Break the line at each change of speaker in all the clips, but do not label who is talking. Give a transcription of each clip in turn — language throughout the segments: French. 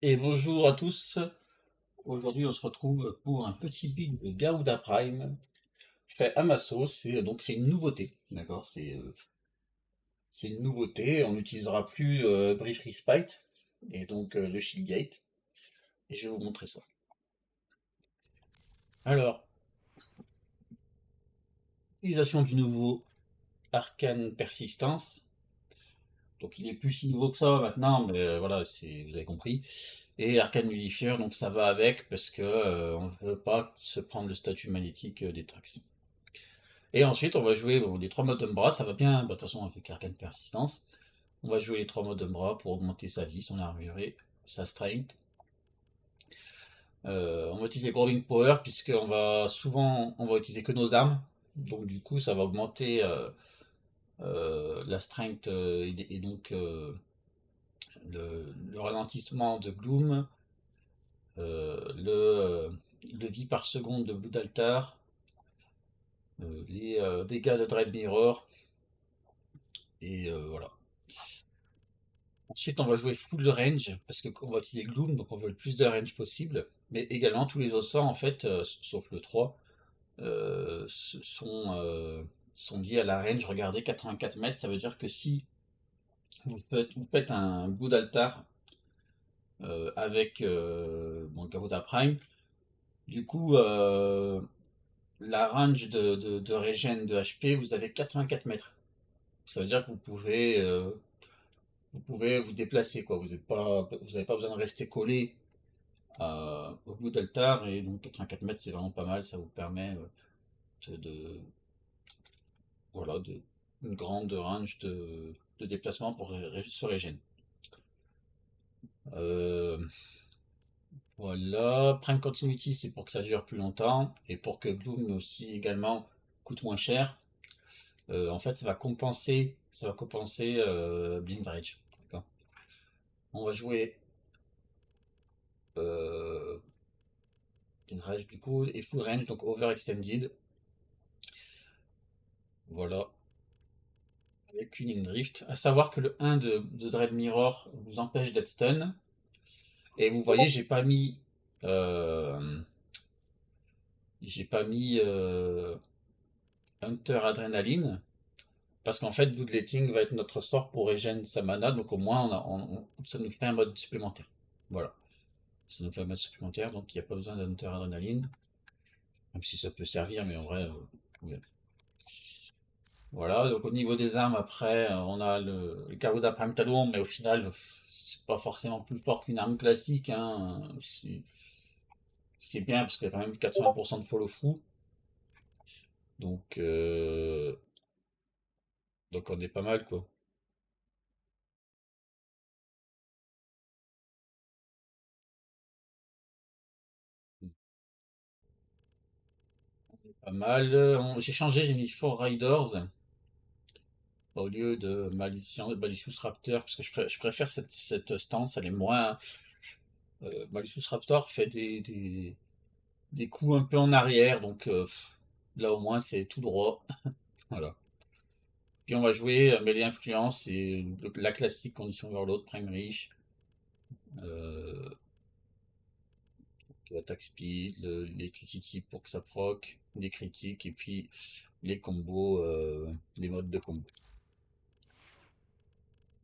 Et bonjour à tous. Aujourd'hui, on se retrouve pour un petit build de Garuda Prime fait à ma sauce. C'est une nouveauté, d'accord? C'est une nouveauté. On n'utilisera plus Brief Respite et donc le Shieldgate. Et je vais vous montrer ça. Alors, utilisation du nouveau Arcane Persistance. Donc il est plus si nouveau que ça maintenant, mais voilà, vous avez compris. Et Arcane Nullifier, donc ça va avec parce que on ne veut pas se prendre le statut magnétique des Trax. Et ensuite, on va jouer les trois modes d'Umbra, ça va bien, bah, de toute façon, avec Arcane Persistance. On va jouer les trois modes d'Umbra pour augmenter sa vie, son armure et sa strength. On va utiliser Growing Power, puisqu'on va souvent, on va utiliser que nos armes. Donc du coup, ça va augmenter la strength et donc le ralentissement de Gloom, le vie par seconde de Blood Altar, les dégâts de Dread Mirror, et voilà. Ensuite, on va jouer full range parce qu'on va utiliser Gloom, donc on veut le plus de range possible. Mais également, tous les autres sorts, en fait, sauf le 3, euh, sont, euh, sont liés à la range. Regardez, 84 mètres, ça veut dire que si vous faites un Blood Altar avec bon, Garuda Prime, du coup, la range de regen de HP, vous avez 84 mètres. Ça veut dire que vous pouvez vous déplacer, quoi. Vous n'avez pas besoin de rester collé au bout d'Altar, et donc 84 mètres c'est vraiment pas mal, ça vous permet voilà, une grande range de déplacement pour se régénérer. Euh, voilà, Prime Continuity c'est pour que ça dure plus longtemps et pour que Gloom aussi également coûte moins cher. En fait ça va compenser Blind Rage. D'accord. On va jouer euh, Blind Rage du coup et Full Range, donc Overextended. Voilà, avec une Drift. À savoir que le 1 de Dread Mirror vous empêche d'être stun. Et vous voyez, euh, j'ai pas mis Hunter Adrenaline. Parce qu'en fait, Bloodletting va être notre sort pour régénérer sa mana. Donc au moins, ça nous fait un mode supplémentaire. Voilà. Ça nous fait un mode supplémentaire. Donc il n'y a pas besoin d'Hunter Adrenaline. Même si ça peut servir, mais en vrai, ouais. Voilà, donc au niveau des armes, après, on a le Garuda Prime Talon, mais au final, c'est pas forcément plus fort qu'une arme classique, hein. C'est bien parce qu'il y a quand même 80% de follow-through. Donc, donc on est pas mal, quoi. Pas mal. J'ai changé, j'ai mis Four Riders au lieu de Malicious Raptor, parce que je préfère cette stance, elle est moins. Malicious Raptor fait des coups un peu en arrière, donc là au moins c'est tout droit. Voilà. Puis on va jouer mêlée influence et la classique condition vers l'autre, prime riche, euh, attack speed, l'electricity pour que ça proc, les critiques et puis les combos, les modes de combo.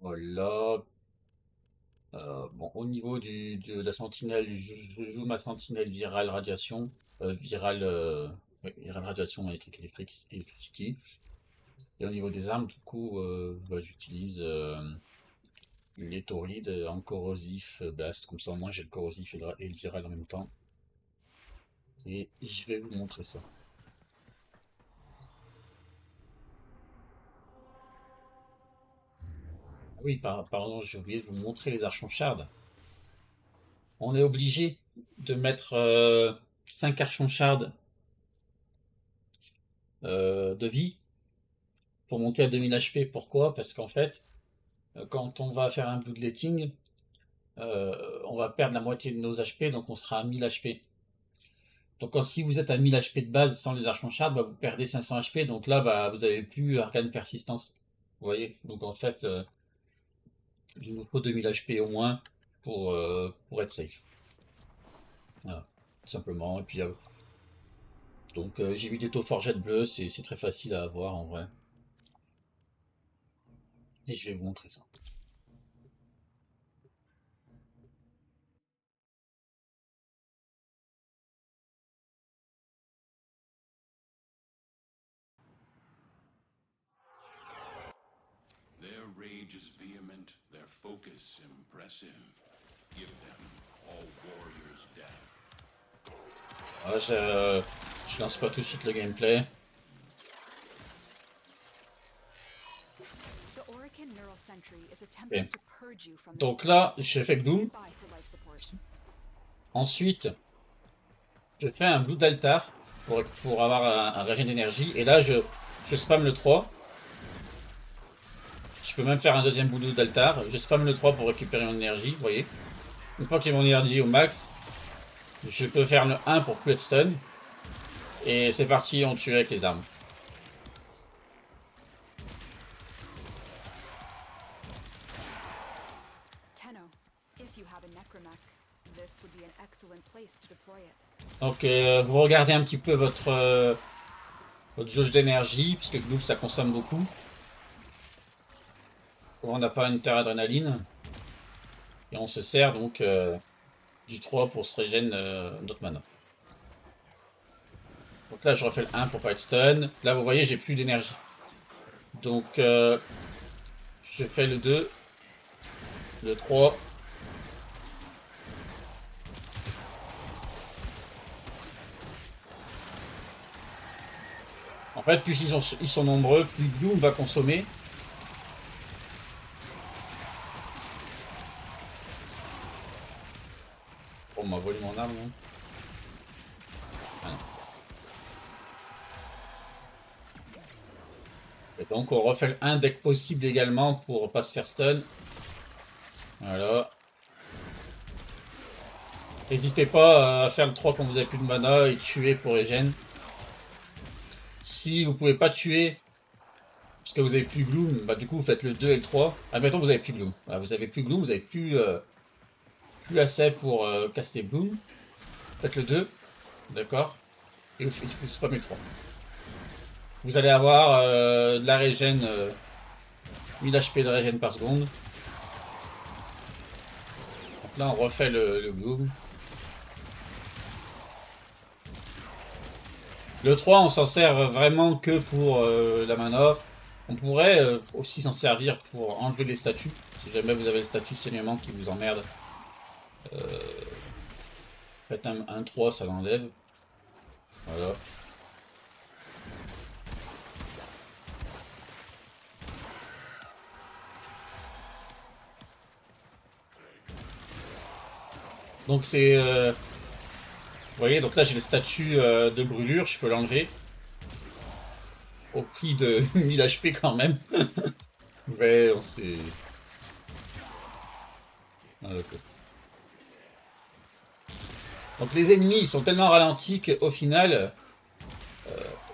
Voilà. Bon, au niveau de la sentinelle, je joue ma sentinelle virale radiation, ouais, virale radiation électrique, electricity. Et au niveau des armes, du coup, bah, j'utilise les torides en corrosif blast, comme ça au moins j'ai le corrosif et le viral en même temps. Et je vais vous montrer ça. Ah oui, pardon, j'ai oublié de vous montrer les archonshards. On est obligé de mettre 5 archonshards de vie pour monter à 2000 HP. Pourquoi? Parce qu'en fait, quand on va faire un bloodletting, on va perdre la moitié de nos HP, donc on sera à 1000 HP. Donc si vous êtes à 1000 HP de base sans les archonshards, bah, vous perdez 500 HP, donc là bah, vous n'avez plus arcane persistance. Vous voyez? Donc en fait, il nous faut 2000 HP au moins pour être safe. Voilà, tout simplement. Et puis donc j'ai vu des taux forgettes bleues, c'est très facile à avoir en vrai. Et je vais vous montrer ça.
Their rage is vehement, their focus impressive. Give them all warriors down.
Ah, je lance pas tout de suite le gameplay. Ok. Donc là, j'ai fait Gloom. Ensuite, je fais un Blue d'Altar pour avoir un régène d'énergie. Et là, je spam le 3. Je peux même faire un deuxième Blue d'Altar. Je spam le 3 pour récupérer mon énergie, vous voyez. Une fois que j'ai mon énergie au max, je peux faire le 1 pour plus être stun. Et c'est parti, on tue avec les armes. Donc vous regardez un petit peu votre jauge d'énergie, puisque Gloof ça consomme beaucoup. On n'a pas une terre adrénaline. Et on se sert donc du 3 pour se régène notre mana. Donc là je refais le 1 pour pas être stun. Là vous voyez j'ai plus d'énergie. Donc je fais le 2, le 3. En fait plus ils sont nombreux, plus Gloom va consommer. On m'a volé mon arme. Hein. Ah non. Et donc on refait le 1 dès que possible également pour pas se faire stun. Voilà. N'hésitez pas à faire le 3 quand vous avez plus de mana et tuer pour les gènes. Si vous pouvez pas tuer parce que vous avez plus Gloom, bah du coup vous faites le 2 et le 3. Admettons que vous avez plus Gloom. Voilà, vous avez plus Gloom, vous avez plus assez pour caster Bloom. Faites le 2, d'accord. Et vous spammez le 3. Vous allez avoir de la régène, 1000 HP de régène par seconde. Donc là on refait le Bloom. Le 3 on s'en sert vraiment que pour la mana. On pourrait aussi s'en servir pour enlever les statues. Si jamais vous avez des statues de saignement qui vous emmerdent. Faites un 3, ça l'enlève. Voilà. Donc c'est... vous voyez, donc là j'ai le statut de brûlure, je peux l'enlever. Au prix de 1000 HP quand même. Mais on s'est... Ah, donc les ennemis ils sont tellement ralentis qu'au final,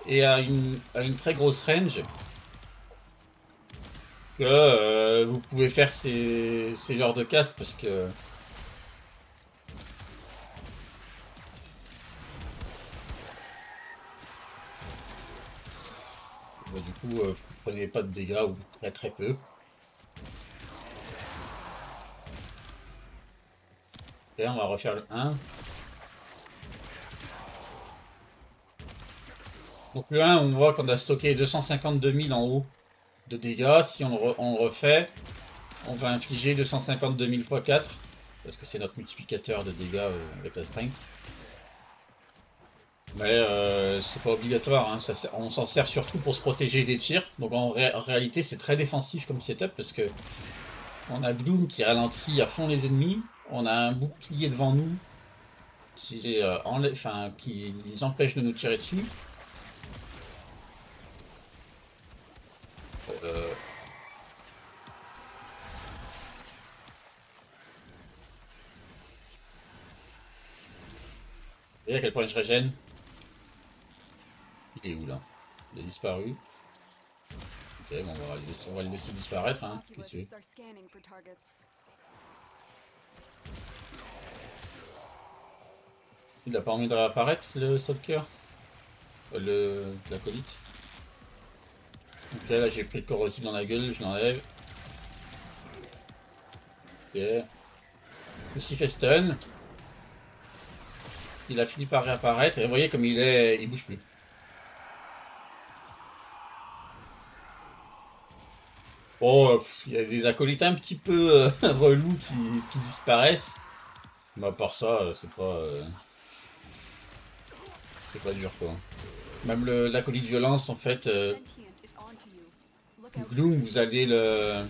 et à une très grosse range, que vous pouvez faire ces genres de castes parce que... Bah, du coup, vous prenez pas de dégâts ou très très peu. Et là, on va refaire le 1. Donc le 1, on voit qu'on a stocké 252 000 en haut de dégâts. Si on le refait, on va infliger 252 000 x 4. Parce que c'est notre multiplicateur de dégâts avec la strength. Mais c'est pas obligatoire, hein. On s'en sert surtout pour se protéger des tirs. Donc en réalité c'est très défensif comme setup parce que on a Gloom qui ralentit à fond les ennemis. On a un bouclier devant nous qui les empêche de nous tirer dessus. Euh, Vous voyez à quel point je régène. Il est où là? Il a disparu. Ok, bon, on va le laisser disparaître. Hein, Il a pas envie de réapparaître, le Stalker? L'acolyte. Ok, là j'ai pris le corrosif dans la gueule, je l'enlève. Ok. Je me suis fait stun. Il a fini par réapparaître et vous voyez comme il bouge plus. Bon, il y a des acolytes un petit peu relous qui disparaissent. Mais à part ça, c'est pas dur quoi. Même l'acolyte violence en fait, Gloom, vous allez le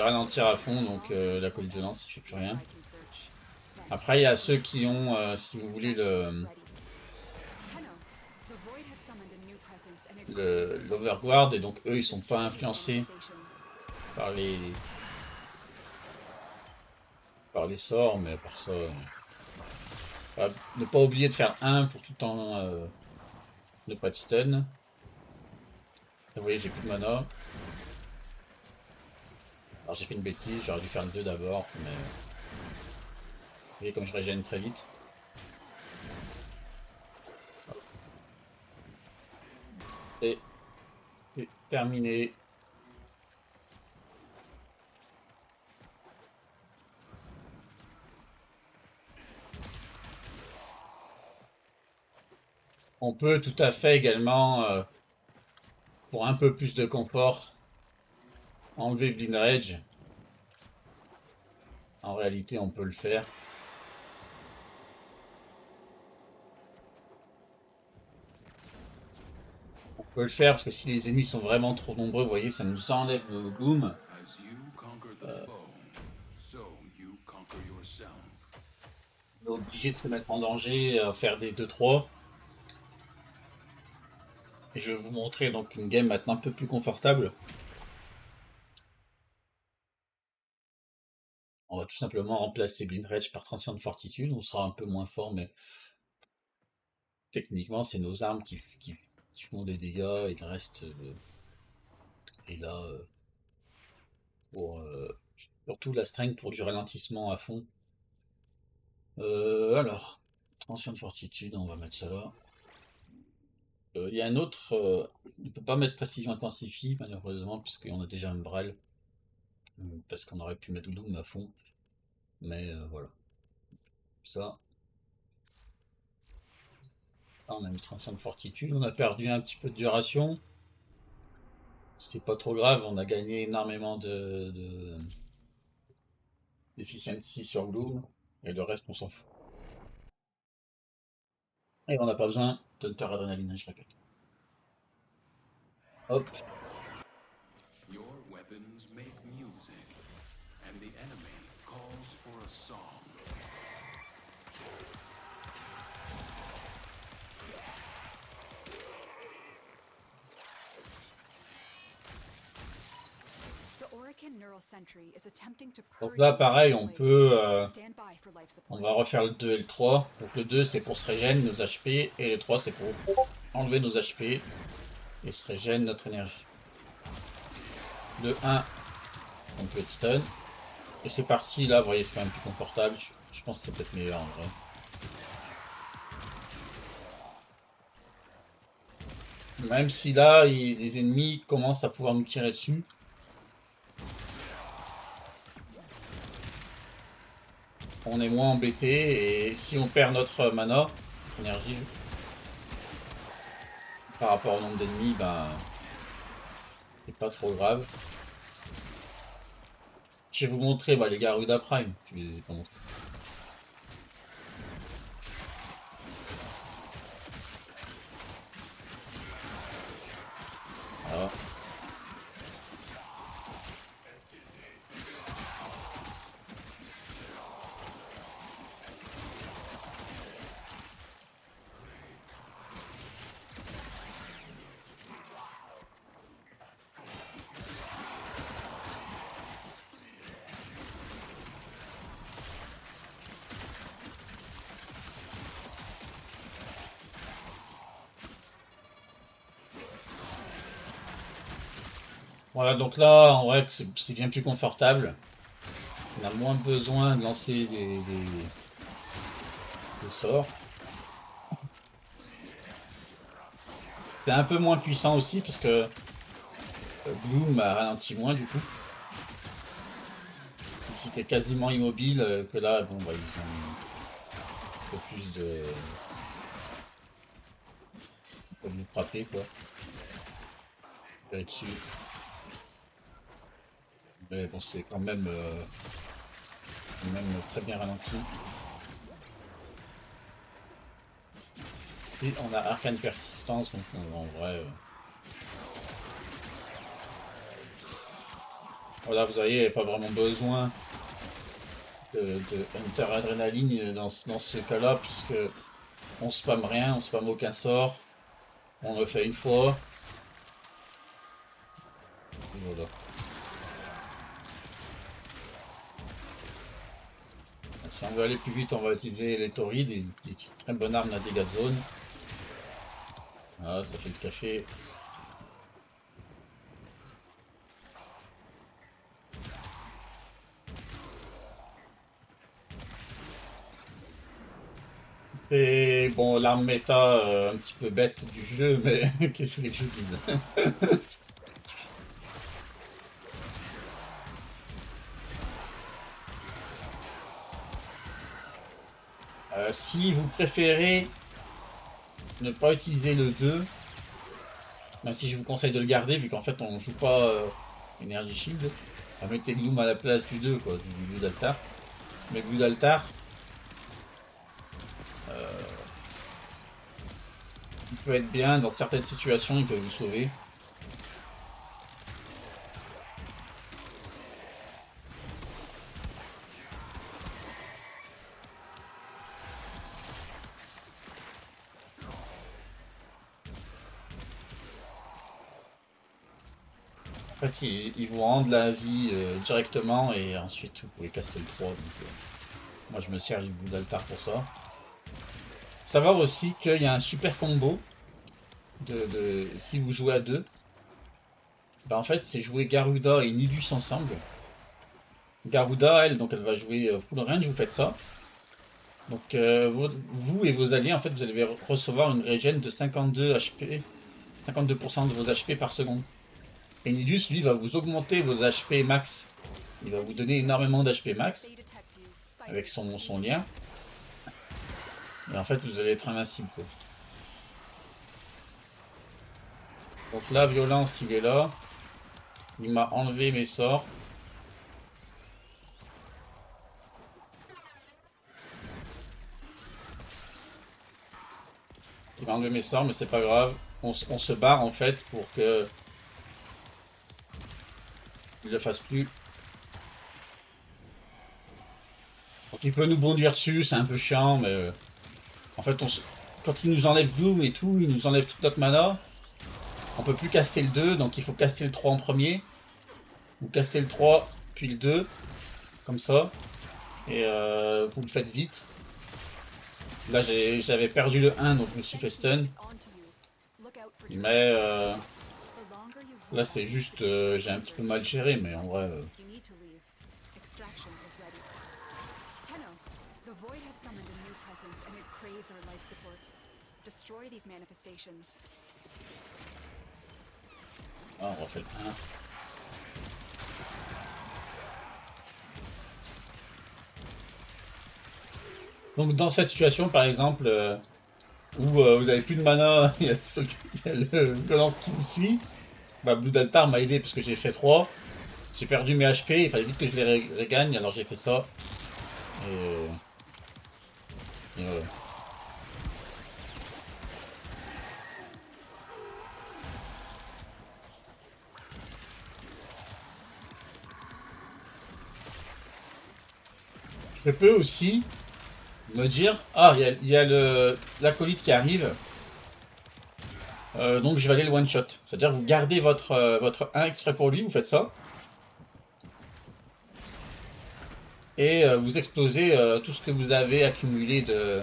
ralentir à fond, donc l'acolyte violence il fait plus rien. Après il y a ceux qui ont, si vous voulez, l'Overguard, et donc eux ils sont pas influencés par les sorts, mais à part ça, ne pas oublier de faire 1 pour tout le temps ne pas de stun. Vous voyez j'ai plus de mana. Alors j'ai fait une bêtise, j'aurais dû faire le 2 d'abord, mais vous voyez comme je régène très vite. Et c'est terminé. On peut tout à fait également, pour un peu plus de confort, enlever Blind Rage. En réalité, on peut le faire. On peut le faire parce que si les ennemis sont vraiment trop nombreux, vous voyez, ça nous enlève le Gloom.
As you conquer the foe, so you conquer yourself.
On est obligé de se mettre en danger, faire des 2-3. Et je vais vous montrer donc une game maintenant un peu plus confortable. On va tout simplement remplacer Blind Rage par Transcend de Fortitude. On sera un peu moins fort, mais techniquement, c'est nos armes qui font des dégâts et le reste est là pour surtout la strength pour du ralentissement à fond. Alors, Transcend de Fortitude, on va mettre ça là. Il y a un autre, on ne peut pas mettre Précision Intensifie malheureusement puisqu'on a déjà un Umbral, parce qu'on aurait pu mettre Gloom à fond, mais voilà. Ça, là, on a mis Transcend de Fortitude, on a perdu un petit peu de duration. C'est pas trop grave, on a gagné énormément d'efficiency sur Gloom, et le reste on s'en fout. Et on n'a pas besoin de Hunter Adrenaline, je répète. Hop,
Your weapons make music, and the enemy calls for a song.
donc là pareil, on va refaire le 2 et le 3. Donc le 2 c'est pour se régénérer nos HP, et le 3 c'est pour enlever nos HP et se régénérer notre énergie. Le 1, on peut être stun. Et c'est parti, là, vous voyez, c'est quand même plus confortable. Je pense que c'est peut-être meilleur en vrai. Même si là, les ennemis commencent à pouvoir nous tirer dessus. On est moins embêté, et si on perd notre mana, notre énergie, par rapport au nombre d'ennemis, ben, c'est pas trop grave. Je vais vous montrer les Garuda Prime, je les ai pas montrés. Voilà. Voilà, donc là, en vrai, c'est bien plus confortable. On a moins besoin de lancer des sorts. C'est un peu moins puissant aussi, parce que Gloom a ralenti moins, du coup. Si t'es quasiment immobile, que là, bon, bah, ils ont un peu plus de... Ils peuvent nous frapper, quoi. Dessus. Mais bon, c'est quand même très bien ralenti. Et on a Arcane Persistance, donc en vrai... Voilà, vous voyez, il n'y a pas vraiment besoin de Hunter Adrénaline dans ce cas-là, puisque on spam rien, on spam aucun sort. On le fait une fois. Et voilà. Si on veut aller plus vite, on va utiliser les Taurides, une très bonne arme à dégâts de zone. Voilà, ça fait le café. Et bon, l'arme méta, un petit peu bête du jeu, mais qu'est-ce que je dis? Si vous préférez ne pas utiliser le 2, même si je vous conseille de le garder, vu qu'en fait on joue pas Energy Shield, mettez Gloom à la place du 2, quoi, du Blue d'Altar. Mais Blue d'Altar, il peut être bien, dans certaines situations, il peut vous sauver. En fait, il vous rend la vie directement et ensuite vous pouvez casser le 3. Donc, moi je me sers du Blue d'Altar pour ça. Savoir aussi qu'il y a un super combo si vous jouez à 2. Bah en fait, c'est jouer Garuda et Nidus ensemble. Garuda, elle, donc elle va jouer full range, vous faites ça. Donc vous et vos alliés, en fait, vous allez recevoir une régène de 52 HP, 52% de vos HP par seconde. Et Nidus, lui, va vous augmenter vos HP max. Il va vous donner énormément d'HP max avec son lien. Et en fait, vous allez être invincible, quoi. Donc là, violence, il est là. Il m'a enlevé mes sorts. Il m'a enlevé mes sorts, mais c'est pas grave. On se barre en fait pour que il le fasse plus. Donc il peut nous bondir dessus, c'est un peu chiant, mais en fait, quand il nous enlève Gloom et tout, il nous enlève toute notre mana. On peut plus casser le 2, donc il faut casser le 3 en premier. Vous cassez le 3, puis le 2, comme ça. Et vous le faites vite. Là, j'avais perdu le 1, donc je me suis fait stun. Mais là, c'est juste, j'ai un petit peu mal géré, mais en vrai... Ah, on refait le 1. Donc dans cette situation, par exemple, où vous avez plus de mana, il y a le violence qui vous suit, bah Blue d'Altar m'a aidé parce que j'ai fait 3. J'ai perdu mes HP, il fallait vite que je les regagne, alors j'ai fait ça. Et voilà. Je peux aussi me dire, ah, il y a l'acolyte qui arrive, donc je vais aller le one shot. C'est-à-dire vous gardez votre 1 exprès pour lui, vous faites ça. Et vous explosez tout ce que vous avez accumulé de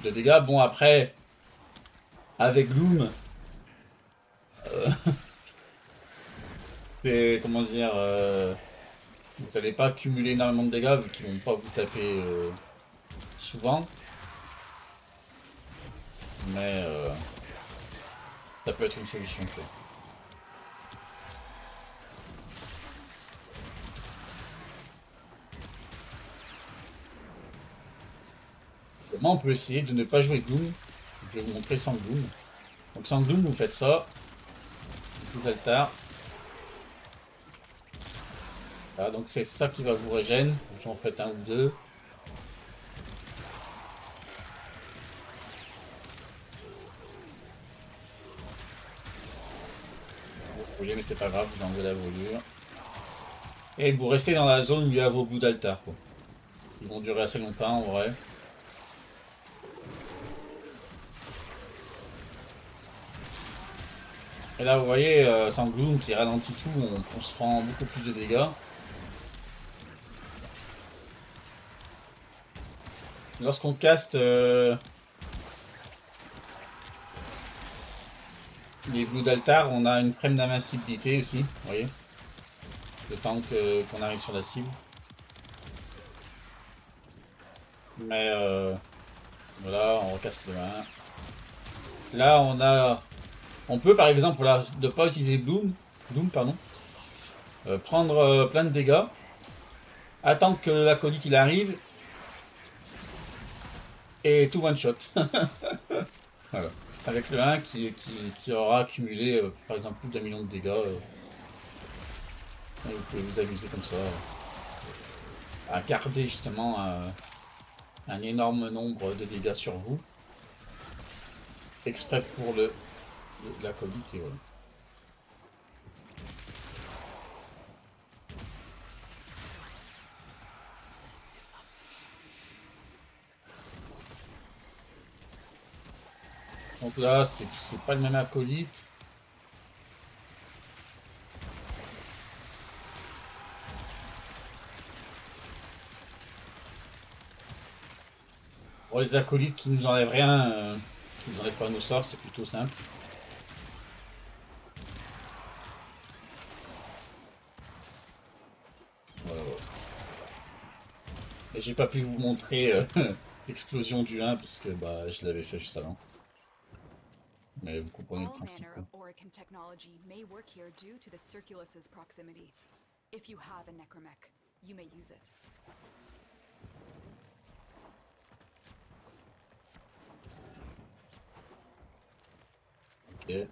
dégâts. Bon après, avec Gloom, c'est, comment dire, vous n'allez pas accumuler énormément de dégâts vu qu'ils vont pas vous taper souvent, mais ça peut être une solution, quoi. Comment on peut essayer de ne pas jouer Doom? Je vais vous montrer sans Doom. Donc sans Doom, vous faites ça. Vous altar. Voilà, donc c'est ça qui va vous régénérer. J'en fais un ou deux. Vous voyez, mais c'est pas grave, vous enlevez la voilure. Et vous restez dans la zone où il y a vos bouts d'altar, quoi. Ils vont durer assez longtemps en vrai. Et là, vous voyez, sans Gloom qui ralentit tout, on se prend beaucoup plus de dégâts. Lorsqu'on caste les bouts d'altar, on a une frame d'invincibilité aussi, vous voyez. Le temps qu'on arrive sur la cible. Mais voilà, on recasse le 1. Là, on peut par exemple, voilà, ne pas utiliser Doom pardon, prendre plein de dégâts, attendre que l'acolyte il arrive et tout one shot. Voilà. Avec le 1 qui aura accumulé par exemple plus d'1 million de dégâts. Et vous pouvez vous amuser comme ça à garder justement un énorme nombre de dégâts sur vous, exprès pour l'acolyte et voilà. Donc là, c'est pas le même acolyte. Pour les acolytes qui nous enlèvent rien, qui nous enlèvent pas nos sorts, c'est plutôt simple. Voilà, voilà. Et j'ai pas pu vous montrer l'explosion du 1 parce que bah, je l'avais fait juste avant. Mais vous comprenez le
All
principe.
manner of Orican technology may work here due to the Circulus's proximity. If you have a necromech, you may use it.
Ok.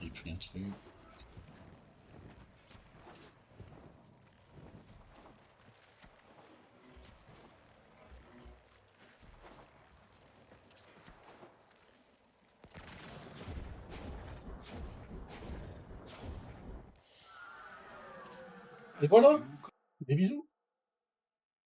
J'ai pris un truc. Et voilà. Des bisous.